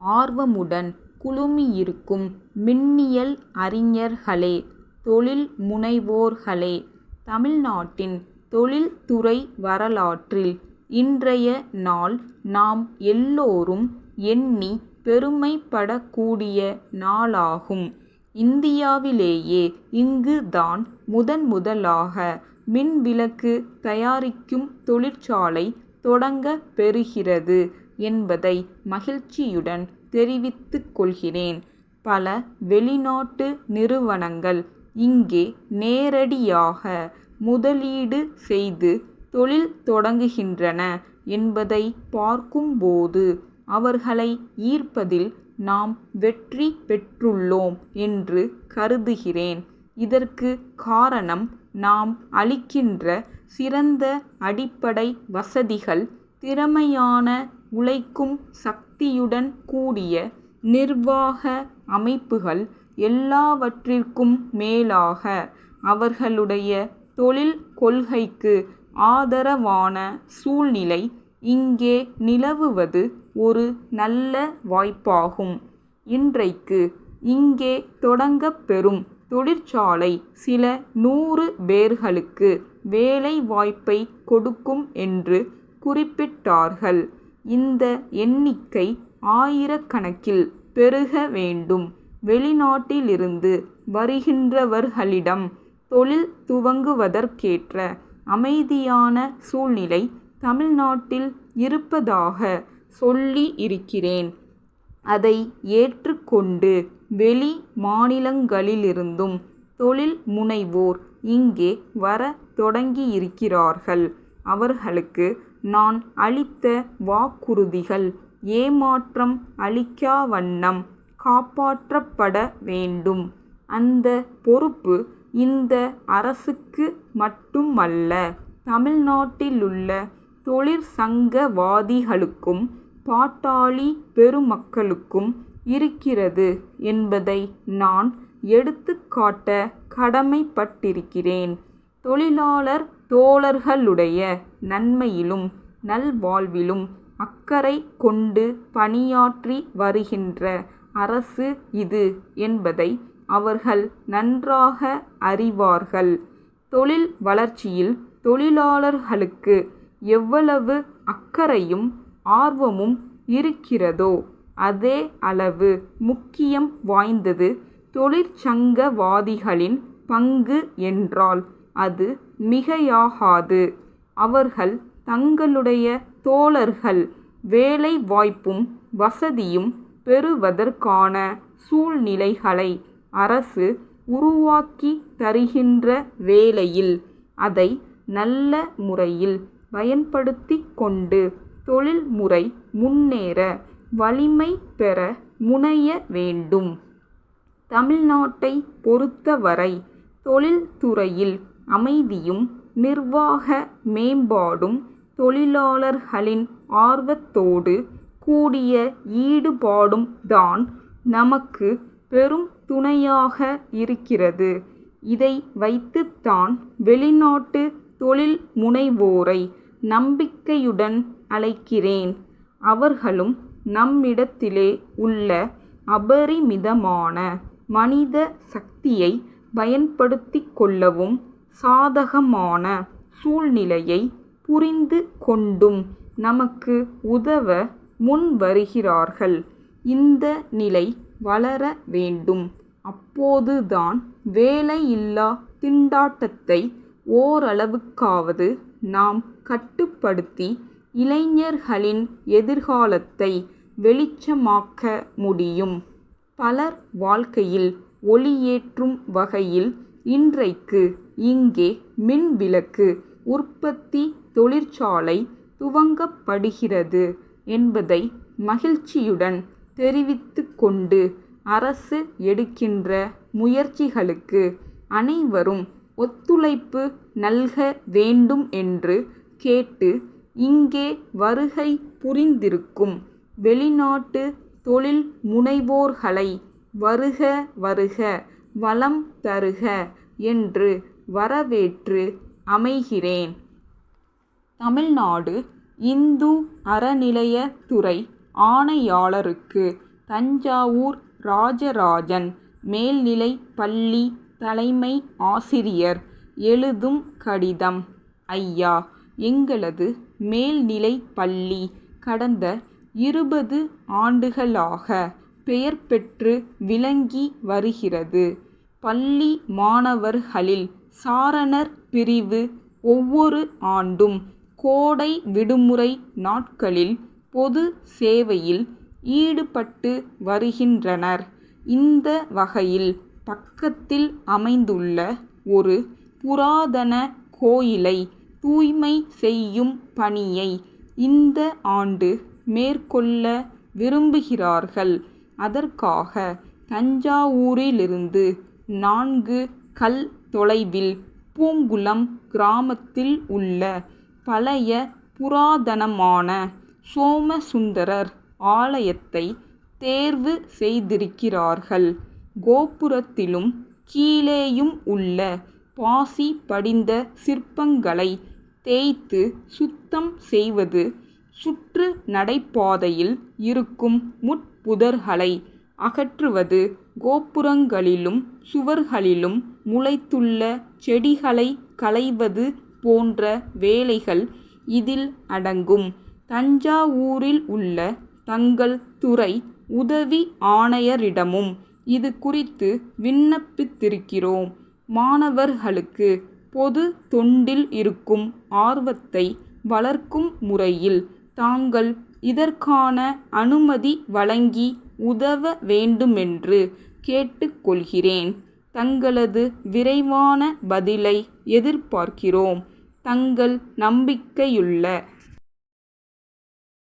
ஆர்வமுடன் குழுமியிருக்கும் மின்னியல் அறிஞர்களே, தொழில் முனைவோர்களே, தமிழ்நாட்டின் தொழில்துறை வரலாற்றில் இன்றைய நாள் நாம் எல்லோரும் எண்ணி பெருமைப்படக்கூடிய நாளாகும். இந்தியாவிலேயே இங்கு தான் முதலாக மின்விளக்கு தயாரிக்கும் தொழிற்சாலை தொடங்கப் பெறுகிறது என்பதை மகிழ்ச்சியுடன் தெரிவித்துக் கொள்கிறேன். பல வெளிநாட்டு நிறுவனங்கள் இங்கே நேரடியாக முதலீடு செய்து தொழில் தொடங்குகின்றன என்பதை பார்க்கும்போது அவர்களை ஈர்ப்பதில் நாம் வெற்றி பெற்றுள்ளோம் என்று கருதுகிறேன். இதற்கு காரணம் நாம் அளிக்கின்ற சிறந்த அடிப்படை வசதிகள், திறமையான உழைக்கும் சக்தியுடன் கூடிய நிர்வாக அமைப்புகள், எல்லாவற்றிற்கும் மேலாக அவர்களுடைய தொழில் கொள்கைக்கு ஆதரவான சூழ்நிலை இங்கே நிலவுவது ஒரு நல்ல வாய்ப்பாகும். இன்றைக்கு இங்கே தொடங்கப் பெறும் தொழிற்சாலை சில 100 பேர்களுக்கு வேலை வாய்ப்பை கொடுக்கும் என்று குறிப்பிட்டார்கள். இந்த எண்ணிக்கை ஆயிரக்கணக்கில் பெருக வேண்டும். வெளிநாட்டிலிருந்து வருகின்றவர்களிடம் தொழில் துவங்குவதற்கேற்ற அமைதியான சூழ்நிலை தமிழ்நாட்டில் இருப்பதாக சொல்லி இருக்கிறேன். அதை ஏற்றுக்கொண்டு வெளி மாநிலங்களிலிருந்தும் தொழில் முனைவோர் இங்கே வர தொடங்கியிருக்கிறார்கள். அவர்களுக்கு நான் அளித்த வாக்குறுதிகள் ஏமாற்றம் அளிக்காவண்ணம் காப்பாற்றப்பட வேண்டும். அந்த பொறுப்பு இந்த அரசுக்கு மட்டுமல்ல, தமிழ்நாட்டிலுள்ள தொழிற்சங்கவாதிகளுக்கும் பாட்டாளி பெருமக்களுக்கும் இருக்கிறது என்பதை நான் எடுத்துக்காட்ட கடமைப்பட்டிருக்கிறேன். தொழிலாளர் தோழர்களுடைய நன்மையிலும் நல்வாழ்விலும் அக்கறை கொண்டு பணியாற்றி வருகின்ற அரசு இது என்பதை அவர்கள் நன்றாக அறிவார்கள். தொழில் வளர்ச்சியில் தொழிலாளர்களுக்கு எவ்வளவு அக்கறையும் ஆர்வமும் இருக்கிறதோ அதே அளவு முக்கியம் வாய்ந்தது தொழிற்சங்கவாதிகளின் பங்கு என்றால் அது மிகையாகாது. அவர்கள் தங்களுடைய தோழர்கள் வேலை வாய்ப்பும் வசதியும் பெறுவதற்கான சூழ்நிலைகளை அரசு உருவாக்கி தருகின்ற வேளையில் அதை நல்ல முறையில் பயன்படுத்திக் கொண்டு தொழில்முறை முன்னேற வலிமை பெற முனைய வேண்டும். தமிழ்நாட்டை பொறுத்தவரை தொழில்துறையில் அமைதியும் நிர்வாக மேம்பாடும் தொழிலாளர்களின் ஆர்வத்தோடு கூடிய ஈடுபாடும் தான் நமக்கு பெரும் துணையாக இருக்கிறது. இதை வைத்துத்தான் வெளிநாட்டு தொழில் முனைவோரை நம்பிக்கையுடன் அழைக்கிறேன். அவர்களும் நம்மிடத்திலே உள்ள அபரிமிதமான மனித சக்தியை பயன்படுத்திக் கொள்ளவும் சாதகமான சூழ்நிலையை புரிந்து கொண்டும் நமக்கு உதவ முன்வருகிறார்கள். இந்த நிலை வளர வேண்டும். அப்போதுதான் வேலையில்லா திண்டாட்டத்தை ஓரளவுக்காவது நாம் கட்டுப்படுத்தி இளைஞர்களின் எதிர்காலத்தை வெளிச்சமாக்க முடியும். பலர் வாழ்க்கையில் ஒளியேற்றும் வகையில் இன்றைக்கு இங்கே மின்விளக்கு உற்பத்தி தொழிற்சாலை துவங்கப்படுகிறது என்பதை மகிழ்ச்சியுடன் தெரிவித்துக் கொண்டு அரசு எடுக்கின்ற முயற்சிகளுக்கு அனைவரும் ஒத்துழைப்பு நல்க வேண்டும் என்று கேட்டு, இங்கே வருகை புரிந்திருக்கும் வெளிநாட்டு தொழில் முனைவோர்களை வருக வருக வளம் தருக என்று வரவேற்று அமைகிறேன். தமிழ்நாடு இந்து அறநிலையத்துறை ஆணையாளருக்கு தஞ்சாவூர் ராஜராஜன் மேல்நிலைப் பள்ளி தலைமை ஆசிரியர் எழுதும் கடிதம். ஐயா, எங்களது மேல்நிலைப் பள்ளி கடந்த 20 ஆண்டுகளாக பெயர் பெற்று விளங்கி வருகிறது. பள்ளி மாணவர்களில் சாரணர் பிரிவு ஒவ்வொரு ஆண்டும் கோடை விடுமுறை நாட்களில் பொது சேவையில் ஈடுபட்டு வருகின்றனர். இந்த வகையில் பக்கத்தில் அமைந்துள்ள ஒரு புராதன கோயிலை தூய்மை செய்யும் பணியை இந்த ஆண்டு மேற்கொள்ள விரும்புகிறார்கள். அதற்காக தஞ்சாவூரிலிருந்து 4 கல் தொலைவில் பூங்குளம் கிராமத்தில் உள்ள பழைய புராதனமான சோமசுந்தரர் ஆலயத்தை தேர்வு செய்திருக்கிறார்கள். கோபுரத்திலும் கீழேயும் உள்ள பாசி படிந்த சிற்பங்களை தேய்த்து சுத்தம் செய்வது, சுற்று நடைபாதையில் இருக்கும் முட்புதர்களை அகற்றுவது, கோபுரங்களிலும் சுவர்களிலும் முளைத்துள்ள செடிகளை களைவது போன்ற வேலைகள் இதில் அடங்கும். தஞ்சாவூரில் உள்ள தங்கள் துறை உதவி ஆணையரிடமும் இது குறித்து விண்ணப்பித்திருக்கிறோம். மாணவர்களுக்கு பொது தொண்டில் இருக்கும் ஆர்வத்தை வளர்க்கும் முறையில் தாங்கள் இதற்கான அனுமதி வழங்கி உதவ வேண்டுமென்று கேட்டுக்கொள்கிறேன். தங்களது விரைவான பதிலை எதிர்பார்க்கிறோம். தங்கள் நம்பிக்கையுள்ள